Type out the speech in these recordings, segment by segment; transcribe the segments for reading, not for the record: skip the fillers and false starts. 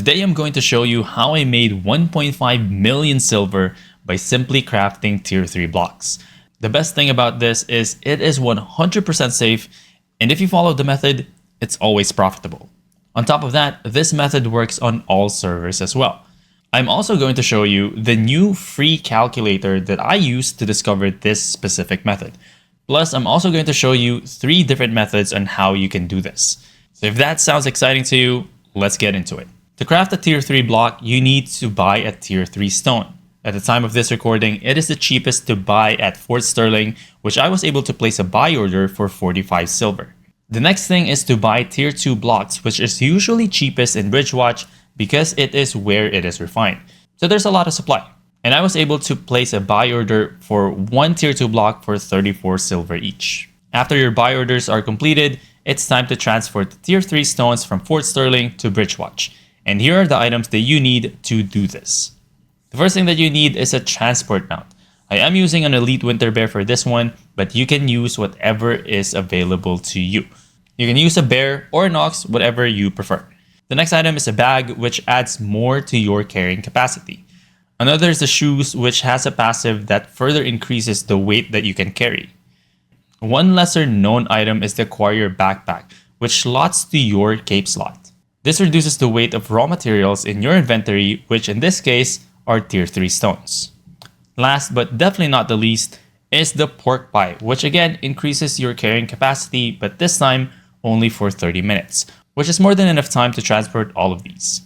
Today I'm going to show you how I made 1.5 million silver by simply crafting tier 3 blocks. The best thing about this is it is 100% safe, and if you follow the method, it's always profitable. On top of that, this method works on all servers as well. I'm also going to show you the new free calculator that I used to discover this specific method. Plus, I'm also going to show you 3 different methods on how you can do this. So if that sounds exciting to you, let's get into it. To craft a tier 3 block, you need to buy a tier 3 stone. At the time of this recording, it is the cheapest to buy at Fort Sterling, which I was able to place a buy order for 45 silver. The next thing is to buy tier 2 blocks, which is usually cheapest in Bridgewatch because it is where it is refined. So there's a lot of supply. And I was able to place a buy order for 1 tier 2 block for 34 silver each. After your buy orders are completed, it's time to transfer the tier 3 stones from Fort Sterling to Bridgewatch. And here are the items that you need to do this. The first thing that you need is a transport mount. I am using an Elite Winter Bear for this one, but you can use whatever is available to you. You can use a bear or an ox, whatever you prefer. The next item is a bag, which adds more to your carrying capacity. Another is the shoes, which has a passive that further increases the weight that you can carry. One lesser known item is the Quarrier Backpack, which slots to your cape slot. This reduces the weight of raw materials in your inventory, which in this case are tier 3 stones. Last but definitely not the least is the pork pie, which again increases your carrying capacity, but this time only for 30 minutes, which is more than enough time to transport all of these.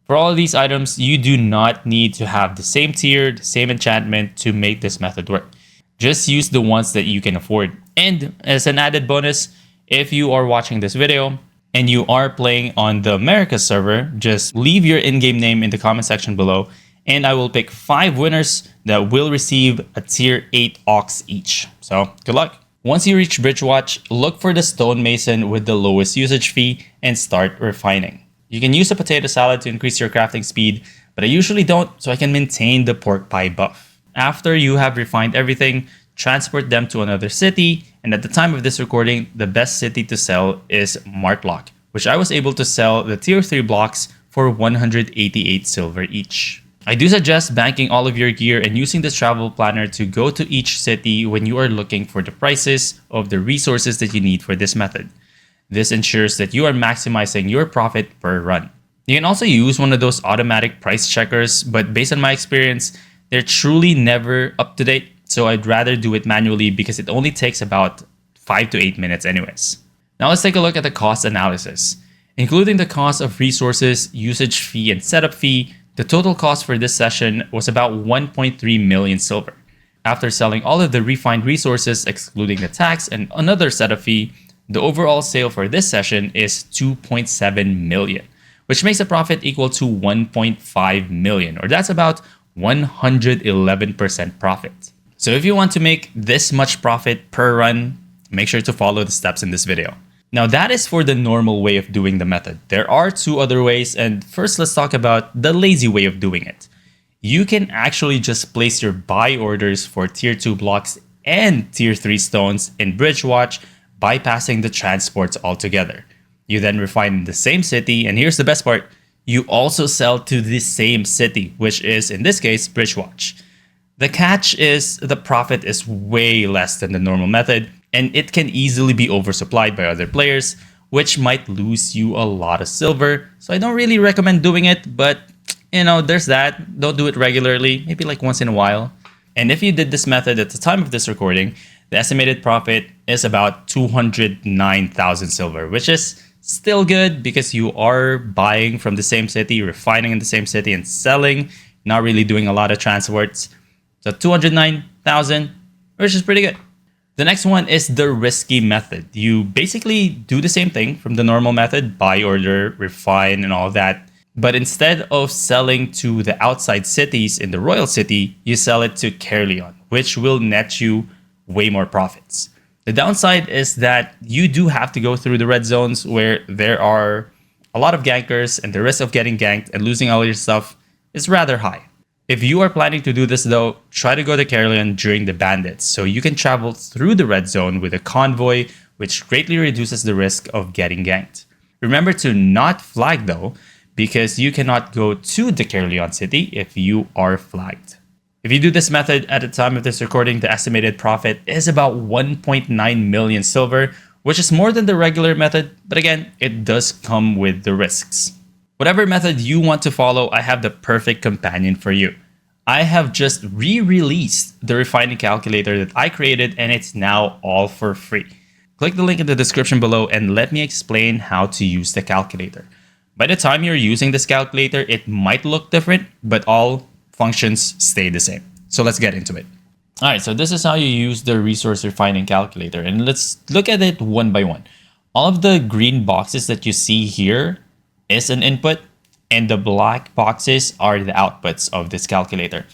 For all of these items, you do not need to have the same tier, the same enchantment to make this method work. Just use the ones that you can afford. And as an added bonus, if you are watching this video and you are playing on the Americas server, just leave your in-game name in the comment section below, and I will pick 5 winners that will receive a tier 8 ox each. So good luck. Once you reach Bridgewatch, look for the stonemason with the lowest usage fee and start refining. You can use a potato salad to increase your crafting speed, but I usually don't, so I can maintain the pork pie buff. After you have refined everything, transport them to another city, and at the time of this recording, the best city to sell is Martlock, which I was able to sell the tier 3 blocks for 188 silver each. I do suggest banking all of your gear and using this travel planner to go to each city when you are looking for the prices of the resources that you need for this method. This ensures that you are maximizing your profit per run. You can also use one of those automatic price checkers, but based on my experience, they're truly never up to date, so I'd rather do it manually because it only takes about 5 to 8 minutes anyways. Now let's take a look at the cost analysis. Including the cost of resources, usage fee, and setup fee, the total cost for this session was about 1.3 million silver. After selling all of the refined resources, excluding the tax and another setup fee, the overall sale for this session is 2.7 million, which makes a profit equal to 1.5 million, or that's about 111% profit. So if you want to make this much profit per run, make sure to follow the steps in this video. Now that is for the normal way of doing the method. There are 2 other ways, and first let's talk about the lazy way of doing it. You can actually just place your buy orders for tier 2 blocks and tier 3 stones in Bridgewatch, bypassing the transports altogether. You then refine in the same city, and here's the best part, you also sell to the same city, which is in this case Bridgewatch. The catch is the profit is way less than the normal method, and it can easily be oversupplied by other players, which might lose you a lot of silver. So I don't really recommend doing it, but there's that. Don't do it regularly, maybe like once in a while. And if you did this method at the time of this recording, the estimated profit is about 209,000 silver, which is still good because you are buying from the same city, refining in the same city, and selling, not really doing a lot of transports. So 209,000, which is pretty good. The next one is the risky method. You basically do the same thing from the normal method, buy order, refine, and all that. But instead of selling to the outside cities in the royal city, you sell it to Caerleon, which will net you way more profits. The downside is that you do have to go through the red zones where there are a lot of gankers, and the risk of getting ganked and losing all your stuff is rather high. If you are planning to do this though, try to go to Caerleon during the bandits, so you can travel through the red zone with a convoy, which greatly reduces the risk of getting ganked. Remember to not flag though, because you cannot go to the Caerleon city if you are flagged. If you do this method at the time of this recording, the estimated profit is about 1.9 million silver, which is more than the regular method, but again, it does come with the risks. Whatever method you want to follow, I have the perfect companion for you. I have just re-released the refining calculator that I created, and it's now all for free. Click the link in the description below and let me explain how to use the calculator. By the time you're using this calculator, it might look different, but all functions stay the same. So let's get into it. All right, so this is how you use the resource refining calculator, and let's look at it one by one. All of the green boxes that you see here is an input, and the black boxes are the outputs of this calculator.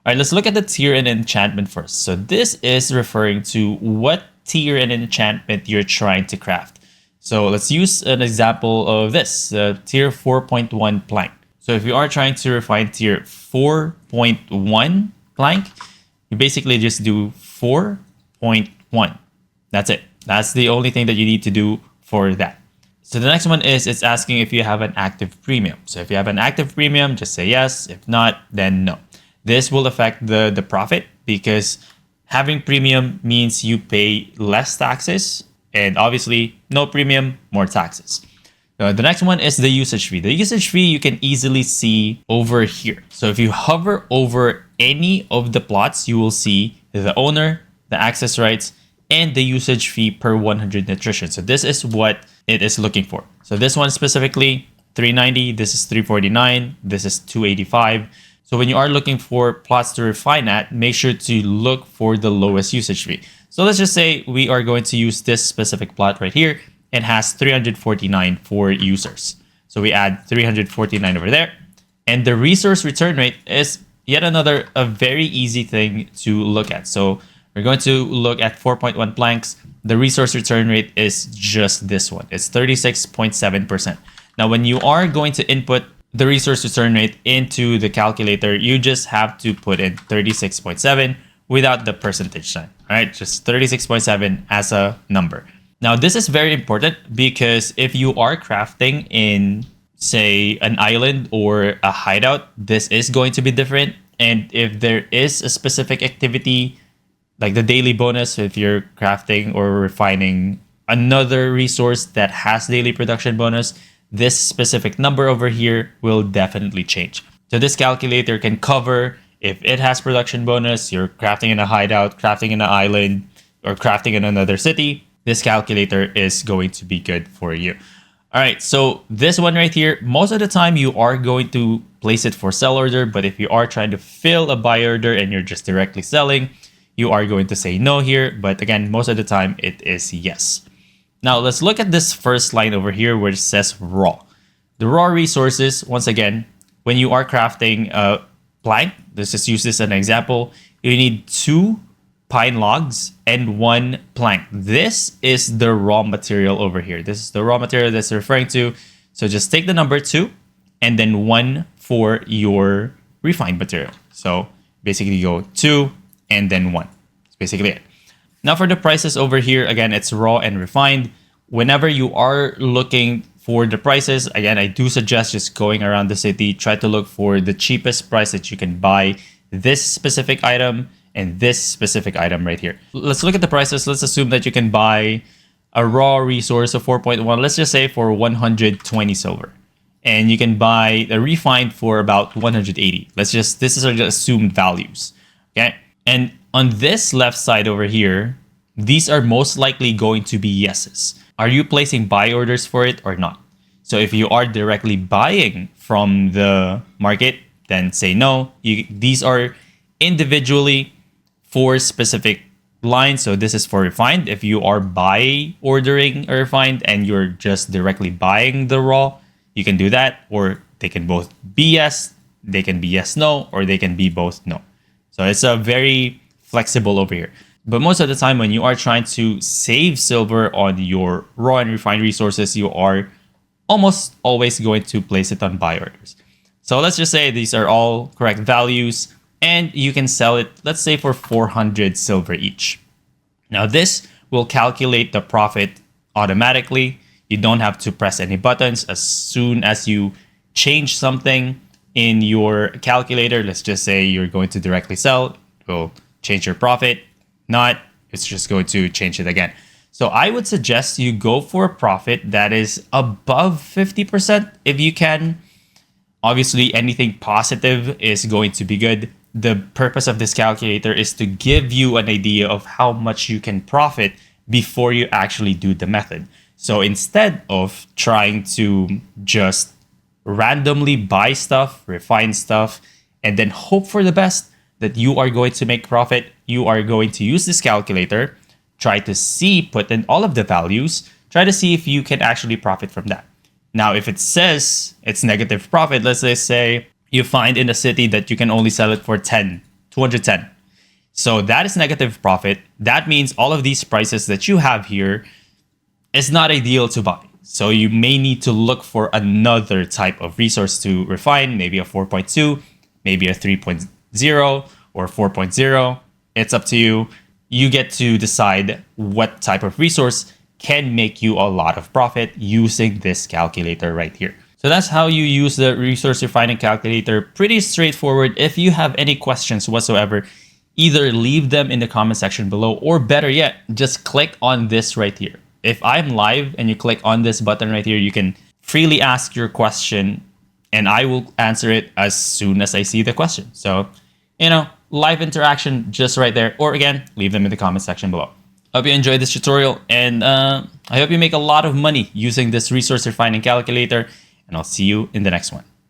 All right, let's look at the tier and enchantment first. So this is referring to what tier and enchantment you're trying to craft. So let's use an example of this, tier 4.1 plank. So if you are trying to refine tier 4.1 plank, you basically just do 4.1. That's it. That's the only thing that you need to do for that. So the next one is it's asking if you have an active premium. So if you have an active premium, just say yes. If not, then no. This will affect the profit because having premium means you pay less taxes, and obviously no premium, more taxes. The next one is the usage fee. The usage fee you can easily see over here. So if you hover over any of the plots, you will see the owner, the access rights, and the usage fee per 100 nutrition. So this is what it is looking for. So this one specifically, 390, this is 349, this is 285. So when you are looking for plots to refine at, make sure to look for the lowest usage fee. So let's just say we are going to use this specific plot right here. It has 349 for users. So we add 349 over there. And the resource return rate is yet another a very easy thing to look at. So we're going to look at 4.1 planks. The resource return rate is just this one. It's 36.7%. Now, when you are going to input the resource return rate into the calculator, you just have to put in 36.7 without the percentage sign. All right, just 36.7 as a number. Now, this is very important because if you are crafting in, say, an island or a hideout, this is going to be different. And if there is a specific activity, like the daily bonus, if you're crafting or refining another resource that has daily production bonus, this specific number over here will definitely change. So this calculator can cover if it has production bonus, you're crafting in a hideout, crafting in an island, or crafting in another city, this calculator is going to be good for you. All right, so this one right here, most of the time you are going to place it for sell order, but if you are trying to fill a buy order and you're just directly selling, you are going to say no here. But again, most of the time it is yes. Now let's look at this first line over here where it says raw. The raw resources, once again, when you are crafting a plank, let's just use this as an example, you need 2 pine logs and 1 plank. This is the raw material over here. This is the raw material that's referring to. So just take the number 2 and then 1 for your refined material. So basically go 2 and then 1. That's basically it. Now for the prices over here, again, it's raw and refined. Whenever you are looking for the prices, again, I do suggest just going around the city, try to look for the cheapest price that you can buy this specific item and this specific item right here. Let's look at the prices. Let's assume that you can buy a raw resource of 4.1, let's just say for 120 silver. And you can buy a refined for about 180. This is our assumed values, okay? And on this left side over here, these are most likely going to be yeses. Are you placing buy orders for it or not? So if you are directly buying from the market, then say no. These are individually for specific lines. So this is for refined. If you are buy ordering a refined and you're just directly buying the raw, you can do that. Or they can both be yes, they can be yes, no, or they can be both no. So it's a very flexible over here. But most of the time when you are trying to save silver on your raw and refined resources, you are almost always going to place it on buy orders. So let's just say these are all correct values and you can sell it, let's say for 400 silver each. Now this will calculate the profit automatically. You don't have to press any buttons. As soon as you change something in your calculator, let's just say you're going to directly sell, it will change your profit. Not, it's just going to change it again. So I would suggest you go for a profit that is above 50% if you can. Obviously, anything positive is going to be good. The purpose of this calculator is to give you an idea of how much you can profit before you actually do the method. So instead of trying to just randomly buy stuff, refine stuff, and then hope for the best that you are going to make profit, you are going to use this calculator, try to see, put in all of the values, try to see if you can actually profit from that. Now, if it says it's negative profit, let's just say you find in a city that you can only sell it for 210. So that is negative profit. That means all of these prices that you have here is not ideal to buy. So you may need to look for another type of resource to refine, maybe a 4.2, maybe a 3.0 or 4.0. It's up to you. You get to decide what type of resource can make you a lot of profit using this calculator right here. So that's how you use the resource refining calculator. Pretty straightforward. If you have any questions whatsoever, either leave them in the comment section below, or better yet, just click on this right here. If I'm live and you click on this button right here, you can freely ask your question and I will answer it as soon as I see the question. So, live interaction just right there. Or again, leave them in the comment section below. Hope you enjoyed this tutorial, and I hope you make a lot of money using this resource refining calculator, and I'll see you in the next one.